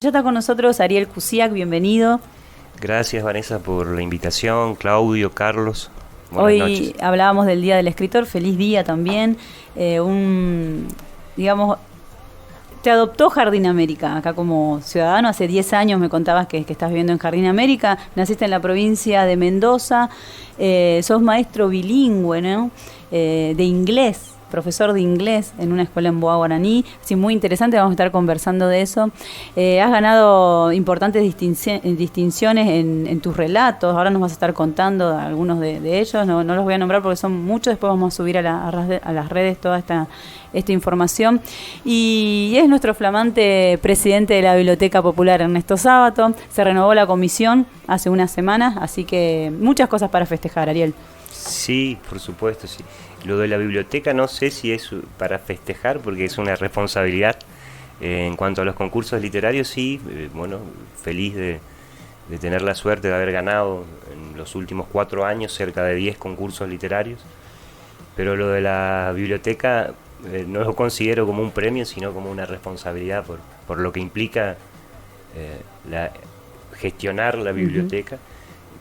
Ya está con nosotros Ariel Kusiak, bienvenido. Gracias, Vanessa, por la invitación. Claudio, Carlos, buenas Hoy noches. hablábamos del Día del Escritor, feliz día también. Digamos, te adoptó Jardín América, acá como ciudadano, hace 10 años me contabas que estás viviendo en Jardín América, naciste en la provincia de Mendoza, sos maestro bilingüe, ¿no? De inglés, profesor de inglés en una escuela en Boa Guaraní, sí, muy interesante, vamos a estar conversando de eso. Has ganado importantes distinciones en tus relatos, ahora nos vas a estar contando algunos de ellos, no los voy a nombrar porque son muchos, después vamos a subir a las redes toda esta información. Y es nuestro flamante presidente de la Biblioteca Popular, Ernesto Sábato. Se renovó la comisión hace unas semanas, así que muchas cosas para festejar, Ariel. Sí, por supuesto, sí. Lo de la biblioteca no sé si es para festejar porque es una responsabilidad. En cuanto a los concursos literarios, sí, bueno, feliz de tener la suerte de haber ganado en los últimos 4 años cerca de 10 concursos literarios. Pero lo de la biblioteca no lo considero como un premio, sino como una responsabilidad por lo que implica eh, la, gestionar la biblioteca,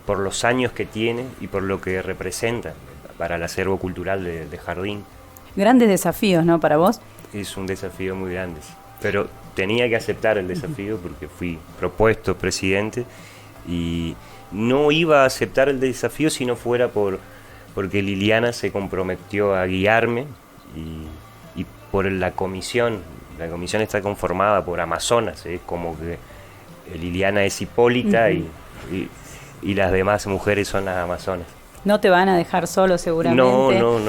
por los años que tiene y por lo que representa para el acervo cultural de Jardín. Grandes desafíos, ¿no? Para vos. Es un desafío muy grande, sí. Pero tenía que aceptar el desafío porque fui propuesto presidente y no iba a aceptar el desafío si no fuera porque Liliana se comprometió a guiarme y por la comisión. La comisión está conformada por amazonas, es como que Liliana es Hipólita y las demás mujeres son las amazonas. No te van a dejar solo seguramente. No.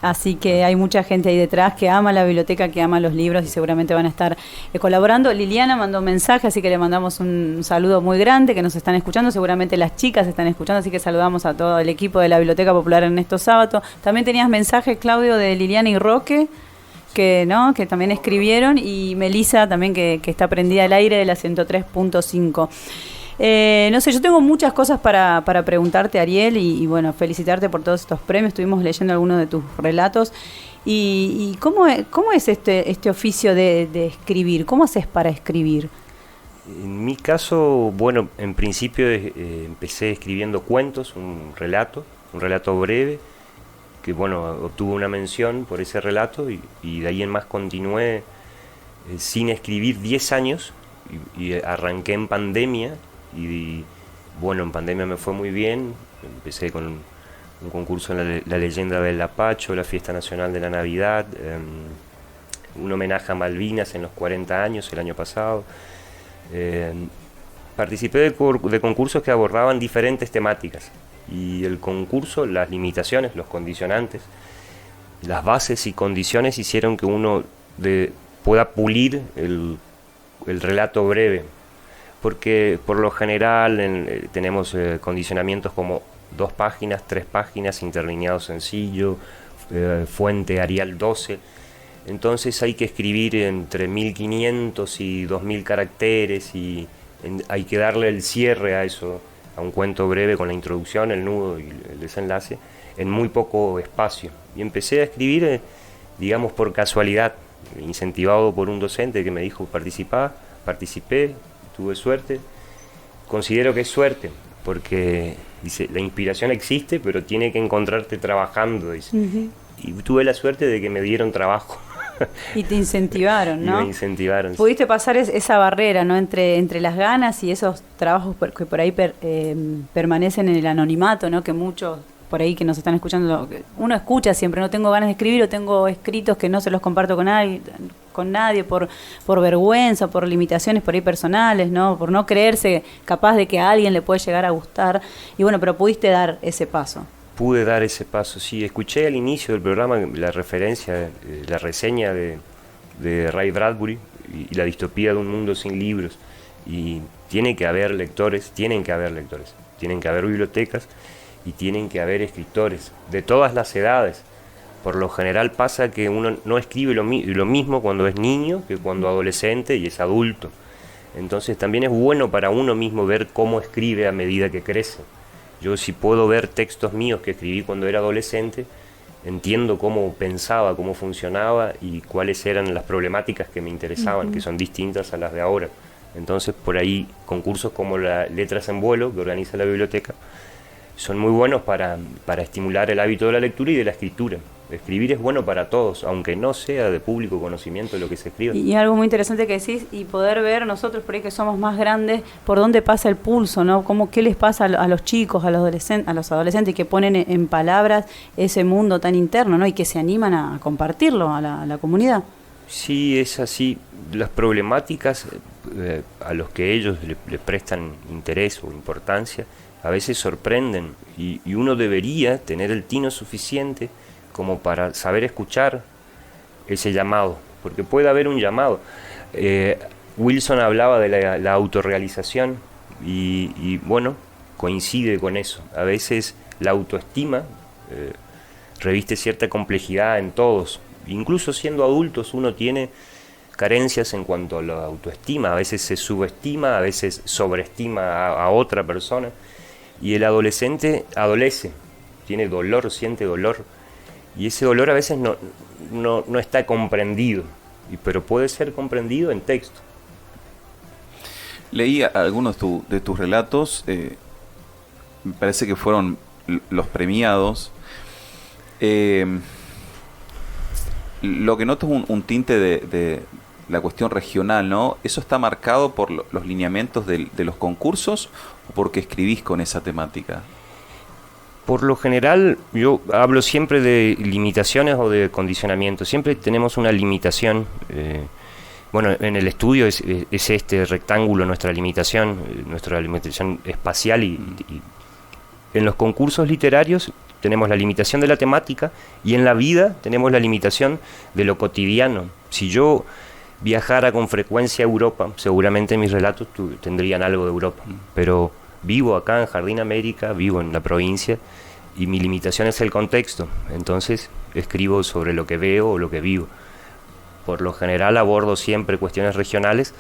Así que hay mucha gente ahí detrás que ama la biblioteca, que ama los libros y seguramente van a estar colaborando. Liliana mandó un mensaje, así que le mandamos un saludo muy grande, que nos están escuchando. Seguramente las chicas están escuchando, así que saludamos a todo el equipo de la Biblioteca Popular Ernesto Sábato. También tenías mensajes, Claudio, de Liliana y Roque, que también escribieron, y Melissa también, que está prendida al aire de la 103.5. No sé, yo tengo muchas cosas para preguntarte, Ariel, y bueno, felicitarte por todos estos premios. Estuvimos leyendo algunos de tus relatos. ¿Y cómo es este oficio de escribir? ¿Cómo haces para escribir? En mi caso, bueno, en principio empecé escribiendo cuentos, un relato breve, que bueno, obtuvo una mención por ese relato y de ahí en más continué sin escribir 10 años y arranqué en pandemia. Y bueno, en pandemia me fue muy bien, empecé con un concurso en la leyenda del Lapacho, la Fiesta Nacional de la Navidad, un homenaje a Malvinas en los 40 años el año pasado. Participé de concursos que abordaban diferentes temáticas y el concurso, las limitaciones, los condicionantes, las bases y condiciones hicieron que uno pueda pulir el relato breve. Porque por lo general tenemos condicionamientos como 2 páginas, 3 páginas, interlineado sencillo, fuente Arial 12. Entonces hay que escribir entre 1500 y 2000 caracteres y hay que darle el cierre a eso, a un cuento breve con la introducción, el nudo y el desenlace, en muy poco espacio. Y empecé a escribir, digamos, por casualidad, incentivado por un docente que me dijo participé. Tuve suerte, considero que es suerte, porque dice, la inspiración existe, pero tiene que encontrarte trabajando, dice. Y tuve la suerte de que me dieron trabajo. Y te incentivaron, ¿no? Y me incentivaron. Pudiste pasar esa barrera, ¿no? Entre las ganas y esos trabajos que por ahí permanecen en el anonimato, ¿no? Que muchos por ahí que nos están escuchando, uno escucha siempre, no tengo ganas de escribir o tengo escritos que no se los comparto con nadie por vergüenza, por limitaciones por ahí personales, ¿no? Por no creerse capaz de que a alguien le puede llegar a gustar. Y bueno, pero pudiste dar ese paso. Pude dar ese paso, sí. Escuché al inicio del programa la referencia, la reseña de Ray Bradbury y la distopía de un mundo sin libros. Y tienen que haber lectores, tienen que haber bibliotecas y tienen que haber escritores de todas las edades. Por lo general pasa que uno no escribe lo mismo cuando es niño que cuando adolescente y es adulto. Entonces también es bueno para uno mismo ver cómo escribe a medida que crece. Yo, si puedo ver textos míos que escribí cuando era adolescente, entiendo cómo pensaba, cómo funcionaba y cuáles eran las problemáticas que me interesaban, que son distintas a las de ahora. Entonces, por ahí, concursos como la Letras en Vuelo, que organiza la biblioteca, son muy buenos para estimular el hábito de la lectura y de la escritura. Escribir es bueno para todos, aunque no sea de público conocimiento lo que se escribe. Y algo muy interesante que decís, y poder ver nosotros por ahí que somos más grandes, por dónde pasa el pulso, ¿no? Qué les pasa a los chicos, a los adolescentes que ponen en palabras ese mundo tan interno, ¿no? Y que se animan a compartirlo a la comunidad. Sí, es así. Las problemáticas a los que ellos le prestan interés o importancia a veces sorprenden, y uno debería tener el tino suficiente como para saber escuchar ese llamado, porque puede haber un llamado. Wilson hablaba de la autorrealización y bueno, coincide con eso. A veces la autoestima reviste cierta complejidad en todos. Incluso siendo adultos uno tiene carencias en cuanto a la autoestima. A veces se subestima, a veces sobreestima a otra persona. Y el adolescente adolece, tiene dolor, siente dolor. Y ese dolor a veces no está comprendido, pero puede ser comprendido en texto. Leí algunos de tus relatos, me parece que fueron los premiados. Lo que noto es un tinte de la cuestión regional, ¿no? ¿Eso está marcado por los lineamientos de los concursos o porque escribís con esa temática? Por lo general, yo hablo siempre de limitaciones o de condicionamiento. Siempre tenemos una limitación. Bueno, en el estudio es este rectángulo nuestra limitación espacial y en los concursos literarios tenemos la limitación de la temática y en la vida tenemos la limitación de lo cotidiano. Si yo viajara con frecuencia a Europa, seguramente mis relatos tendrían algo de Europa, pero vivo acá en Jardín América, vivo en la provincia y mi limitación es el contexto, entonces escribo sobre lo que veo o lo que vivo. Por lo general abordo siempre cuestiones regionales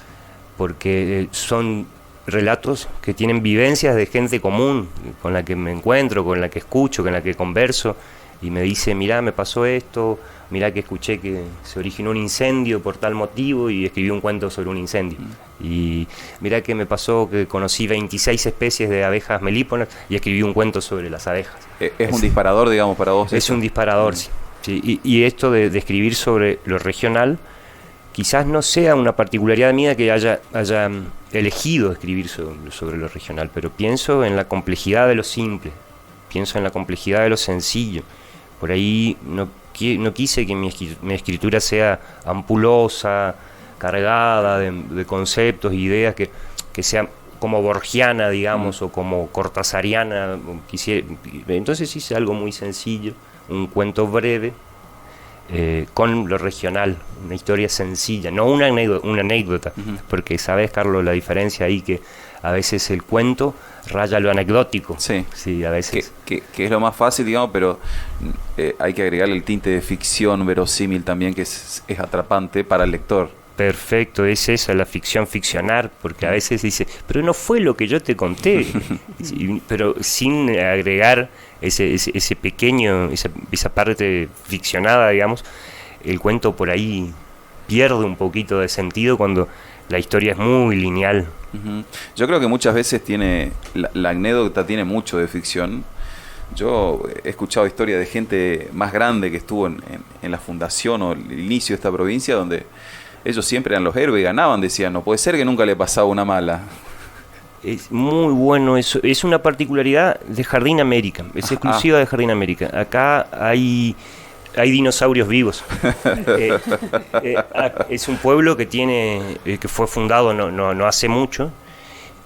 porque son relatos que tienen vivencias de gente común, con la que me encuentro, con la que escucho, con la que converso y me dice, mirá, me pasó esto, mirá que escuché que se originó un incendio por tal motivo y escribí un cuento sobre un incendio. Y mirá que me pasó que conocí 26 especies de abejas melíponas y escribí un cuento sobre las abejas. ¿Es un disparador, digamos, para vos? Es un disparador, sí. Sí. Y esto de escribir sobre lo regional quizás no sea una particularidad mía que haya elegido escribir sobre lo regional, pero pienso en la complejidad de lo simple, pienso en la complejidad de lo sencillo. Por ahí no quise que mi escritura sea ampulosa, cargada de conceptos, ideas, que sea como borgiana, digamos, o como cortasariana. Entonces hice algo muy sencillo, un cuento breve, con lo regional, una historia sencilla, no una anécdota, porque sabes, Carlos, la diferencia ahí, que a veces el cuento raya lo anecdótico. Sí, a veces. Que es lo más fácil, digamos, pero hay que agregarle el tinte de ficción verosímil también, que es atrapante para el lector. Perfecto, es esa la ficción ficcionar, porque a veces dice, pero no fue lo que yo te conté, pero sin agregar ese pequeño, esa parte ficcionada, digamos, el cuento por ahí pierde un poquito de sentido cuando la historia es muy lineal. Yo creo que muchas veces la anécdota tiene mucho de ficción. Yo he escuchado historias de gente más grande que estuvo en la fundación o el inicio de esta provincia, donde ellos siempre eran los héroes y ganaban, decían, no puede ser que nunca le pasaba una mala. Es muy bueno eso, es una particularidad de Jardín América, es exclusiva de Jardín América. Acá hay dinosaurios vivos. Es un pueblo que fue fundado no hace mucho,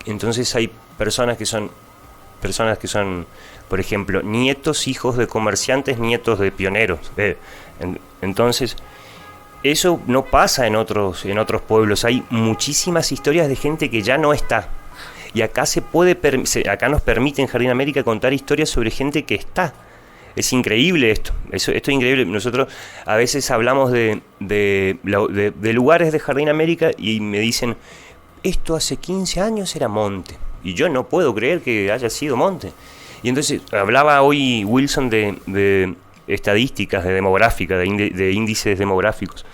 entonces hay personas que son, por ejemplo, nietos, hijos de comerciantes, nietos de pioneros. Entonces, eso no pasa en otros pueblos. Hay muchísimas historias de gente que ya no está. Y acá acá nos permite en Jardín América contar historias sobre gente que está. Es increíble esto. Esto es increíble. Nosotros a veces hablamos de lugares de Jardín América y me dicen, esto hace 15 años era monte. Y yo no puedo creer que haya sido monte. Y entonces hablaba hoy Wilson de estadísticas, de demográfica, de índices demográficos.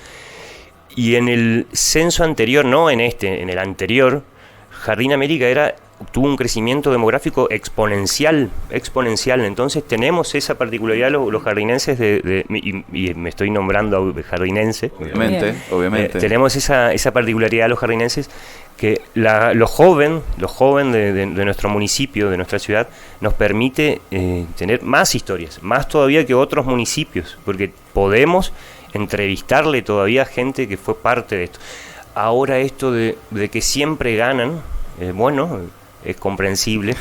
Y en el censo anterior, no en este, en el anterior, Jardín América tuvo un crecimiento demográfico exponencial. Entonces tenemos esa particularidad los jardinenses y me estoy nombrando jardinense. Obviamente. Tenemos esa particularidad los jardinenses que los jóvenes de nuestro municipio, de nuestra ciudad, nos permite tener más historias, más todavía que otros municipios, porque podemos entrevistarle todavía a gente que fue parte de esto. Ahora esto de que siempre ganan, es comprensible.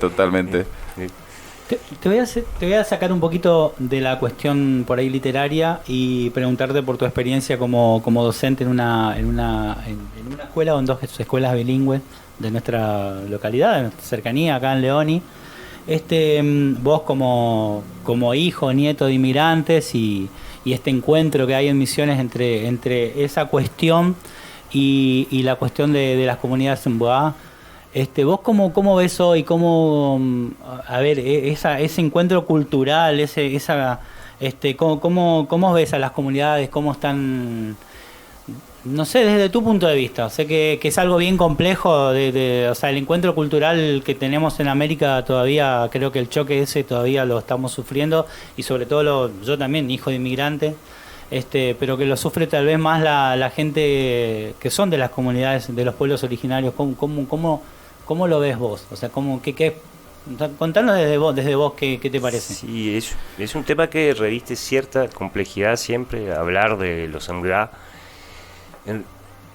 Totalmente. Te voy a sacar un poquito de la cuestión por ahí literaria y preguntarte por tu experiencia como docente en una escuela o en 2 escuelas bilingües de nuestra localidad, de nuestra cercanía, acá en Leoni. Vos como hijo, nieto de inmigrantes y este encuentro que hay en Misiones entre esa cuestión y la cuestión de las comunidades en Boá. ¿Vos cómo ves hoy, ese encuentro cultural, cómo ves a las comunidades, cómo están, no sé, desde tu punto de vista? Sé que es algo bien complejo, o sea, el encuentro cultural que tenemos en América todavía, creo que el choque ese todavía lo estamos sufriendo, y sobre todo yo también, hijo de inmigrante, pero que lo sufre tal vez más la gente que son de las comunidades, de los pueblos originarios. ¿Cómo lo ves vos? O sea, contanos desde vos qué te parece. Sí, es un tema que reviste cierta complejidad siempre, hablar de los Amgá.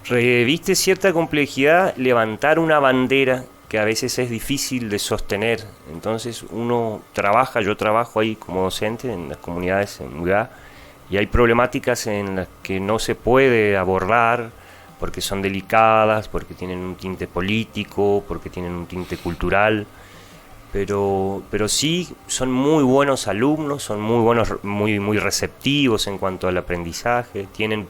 Reviste cierta complejidad levantar una bandera que a veces es difícil de sostener. Entonces yo trabajo ahí como docente en las comunidades Amgá, y hay problemáticas en las que no se puede abordar porque son delicadas, porque tienen un tinte político, porque tienen un tinte cultural, pero sí son muy buenos alumnos, son muy buenos, muy receptivos en cuanto al aprendizaje. Tienen,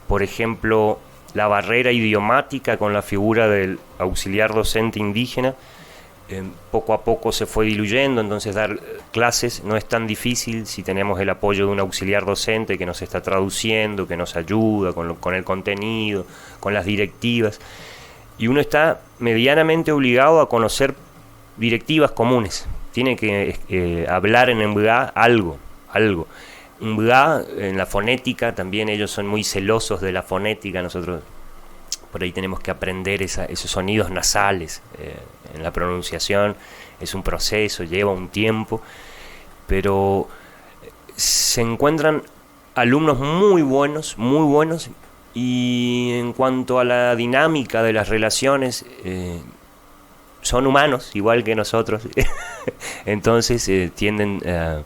por ejemplo, la barrera idiomática con la figura del auxiliar docente indígena. Poco a poco se fue diluyendo, entonces dar clases no es tan difícil si tenemos el apoyo de un auxiliar docente que nos está traduciendo, que nos ayuda con el contenido, con las directivas, y uno está medianamente obligado a conocer directivas comunes. Tiene que hablar en Mbuga algo. Mbuga, en la fonética, también ellos son muy celosos de la fonética. Nosotros por ahí tenemos que aprender esos sonidos nasales en la pronunciación. Es un proceso, lleva un tiempo, pero se encuentran alumnos muy buenos, y en cuanto a la dinámica de las relaciones, son humanos igual que nosotros. Entonces tienden a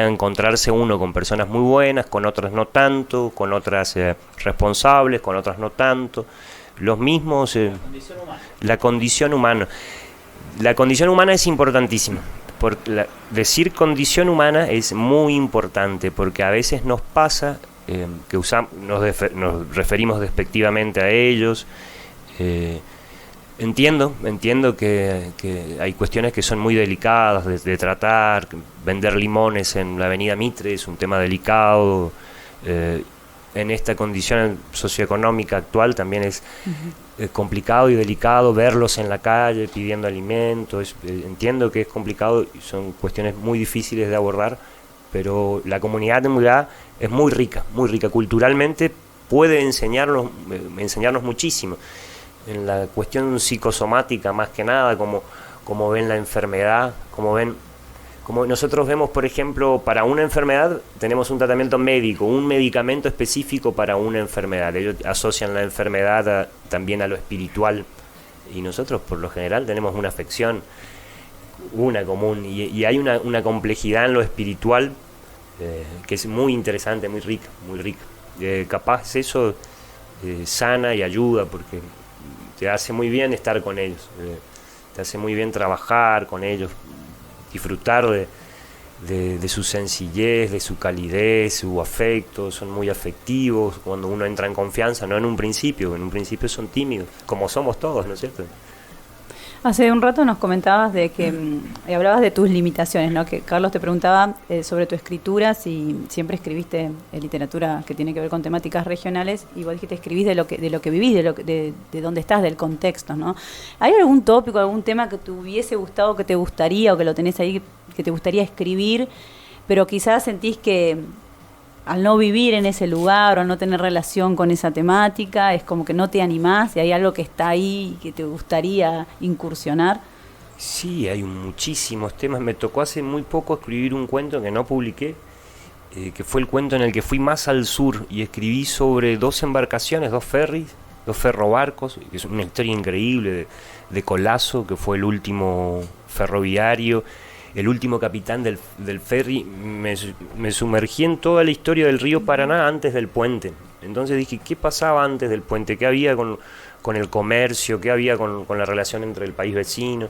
encontrarse uno con personas muy buenas, con otras no tanto, con otras responsables, con otras no tanto. Los mismos, la condición humana. La condición humana es importantísima. Decir condición humana es muy importante, porque a veces nos pasa que nos referimos despectivamente a ellos. Entiendo que hay cuestiones que son muy delicadas de tratar. Vender limones en la avenida Mitre es un tema delicado. En esta condición socioeconómica actual también es complicado y delicado verlos en la calle pidiendo alimentos. Entiendo que es complicado y son cuestiones muy difíciles de abordar, pero la comunidad de Mbuga es muy rica culturalmente, puede enseñarnos muchísimo. En la cuestión psicosomática más que nada, como ven la enfermedad, como nosotros vemos, por ejemplo, para una enfermedad tenemos un tratamiento médico, un medicamento específico para una enfermedad. Ellos asocian la enfermedad también a lo espiritual, y nosotros por lo general tenemos una afección, una común, y hay una complejidad en lo espiritual que es muy interesante, muy rica. Capaz eso sana y ayuda, porque te hace muy bien estar con ellos, te hace muy bien trabajar con ellos, disfrutar de su sencillez, de su calidez, su afecto. Son muy afectivos cuando uno entra en confianza, no en un principio son tímidos, como somos todos, ¿no es cierto? Hace un rato nos comentabas de que hablabas de tus limitaciones, ¿no? Que Carlos te preguntaba sobre tu escritura, si siempre escribiste literatura que tiene que ver con temáticas regionales, y vos dijiste escribís de lo que vivís, de dónde estás, del contexto, ¿no? ¿Hay algún tópico, algún tema que te hubiese gustado, que te gustaría, o que lo tenés ahí, que te gustaría escribir, pero quizás sentís que al no vivir en ese lugar o al no tener relación con esa temática, es como que no te animás, y hay algo que está ahí y que te gustaría incursionar? Sí, hay muchísimos temas. Me tocó hace muy poco escribir un cuento que no publiqué, que fue el cuento en el que fui más al sur y escribí sobre 2 embarcaciones, 2 ferries, 2 ferrobarcos, que es una historia increíble de Colazo, que fue el último ferroviario, el último capitán del ferry. Me sumergí en toda la historia del río Paraná antes del puente. Entonces dije, ¿qué pasaba antes del puente? ¿Qué había con el comercio? ¿Qué había con la relación entre el país vecino?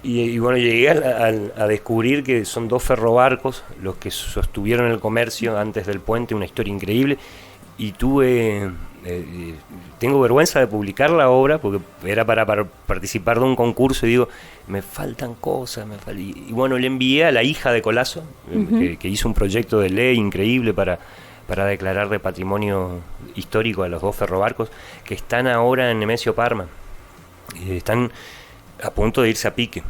Y bueno, llegué a descubrir que son 2 ferrobarcos los que sostuvieron el comercio antes del puente, una historia increíble. Y tengo vergüenza de publicar la obra porque era para participar de un concurso, y digo, me faltan cosas, y bueno, le envié a la hija de Colazo, que hizo un proyecto de ley increíble para declarar de patrimonio histórico a los 2 ferrobarcos, que están ahora en Nemesio Parma. Están a punto de irse a pique,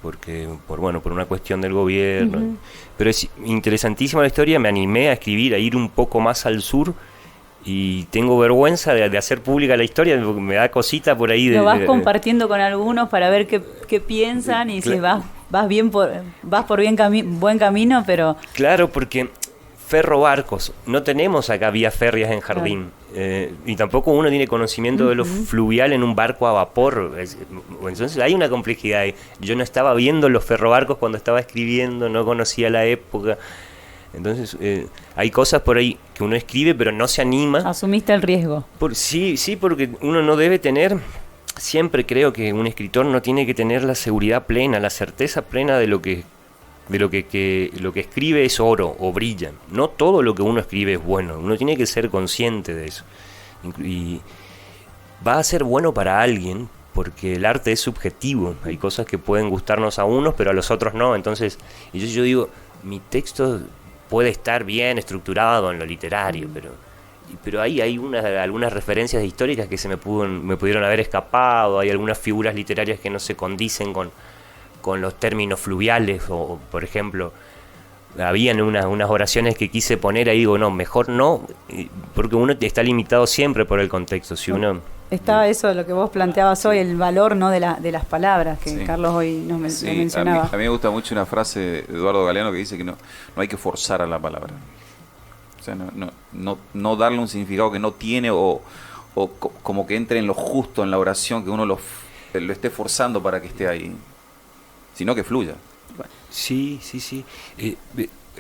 porque por una cuestión del gobierno. Pero es interesantísima la historia. Me animé a escribir, a ir un poco más al sur, y tengo vergüenza de hacer pública la historia, porque me da cosita por ahí. Lo vas compartiendo con algunos para ver qué piensan, y si vas por buen camino, pero... Claro, porque ferrobarcos, no tenemos acá vías férreas en Jardín, y tampoco uno tiene conocimiento de lo fluvial en un barco a vapor. Entonces hay una complejidad ahí. Yo no estaba viendo los ferrobarcos cuando estaba escribiendo, no conocía la época. Entonces hay cosas por ahí que uno escribe pero no se anima. ¿Asumiste el riesgo? Sí, porque uno no debe tener, siempre creo que un escritor no tiene que tener la seguridad plena, la certeza plena de lo que escribe es oro o brilla. No todo lo que uno escribe es bueno, uno tiene que ser consciente de eso. Y va a ser bueno para alguien, porque el arte es subjetivo. Hay cosas que pueden gustarnos a unos pero a los otros no. Entonces yo digo, mi texto puede estar bien estructurado en lo literario, pero ahí hay algunas referencias históricas que me pudieron haber escapado. Hay algunas figuras literarias que no se condicen con los términos fluviales, o por ejemplo, habían unas oraciones que quise poner ahí, digo, no, mejor no, porque uno está limitado siempre por el contexto. Si uno... Está eso, lo que vos planteabas hoy, el valor, ¿no?, de las palabras, que Carlos hoy nos mencionaba. A mí me gusta mucho una frase de Eduardo Galeano que dice que no hay que forzar a la palabra. O sea, no darle un significado que no tiene, o como que entre en lo justo en la oración, que uno lo esté forzando para que esté ahí, sino que fluya. Sí.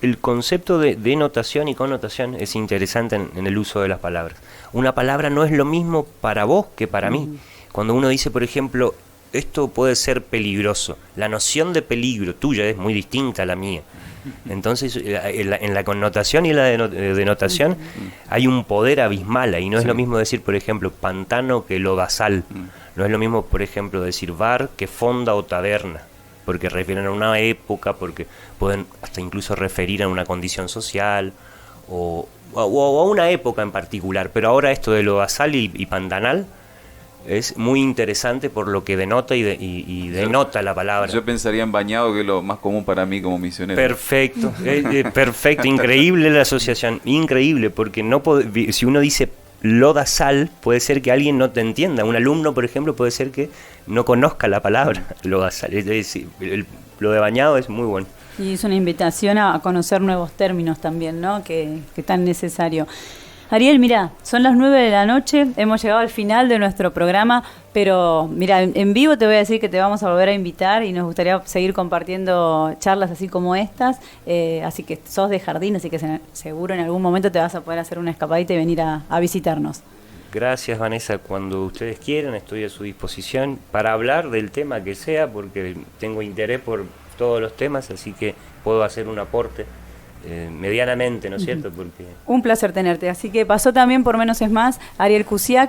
El concepto de denotación y connotación es interesante en el uso de las palabras. Una palabra no es lo mismo para vos que para mí. Cuando uno dice, por ejemplo, esto puede ser peligroso, la noción de peligro tuya es muy distinta a la mía. Entonces, en la connotación y la denotación hay un poder abismal ahí. No es lo mismo decir, por ejemplo, pantano que lodazal. No es lo mismo, por ejemplo, decir bar que fonda o taberna, porque refieren a una época, porque pueden hasta incluso referir a una condición social o a una época en particular. Pero ahora esto de lodazal y pantanal es muy interesante por lo que denota y denota la palabra. Yo pensaría en bañado, que es lo más común para mí como misionero. Perfecto, perfecto, increíble la asociación, increíble, porque si uno dice lodazal, puede ser que alguien no te entienda. Un alumno, por ejemplo, puede ser que no conozca la palabra lodazal. Lo de bañado es muy bueno. Y es una invitación a conocer nuevos términos también, ¿no?, que tan necesario. Ariel, mira, son las 9 de la noche, hemos llegado al final de nuestro programa, pero mira, en vivo te voy a decir que te vamos a volver a invitar y nos gustaría seguir compartiendo charlas así como estas, así que sos de Jardín, así que seguro en algún momento te vas a poder hacer una escapadita y venir a visitarnos. Gracias, Vanessa, cuando ustedes quieran estoy a su disposición para hablar del tema que sea, porque tengo interés por todos los temas, así que puedo hacer un aporte. Medianamente, ¿no es cierto? Porque... Un placer tenerte. Así que pasó también por Menos es Más Ariel Cusiak,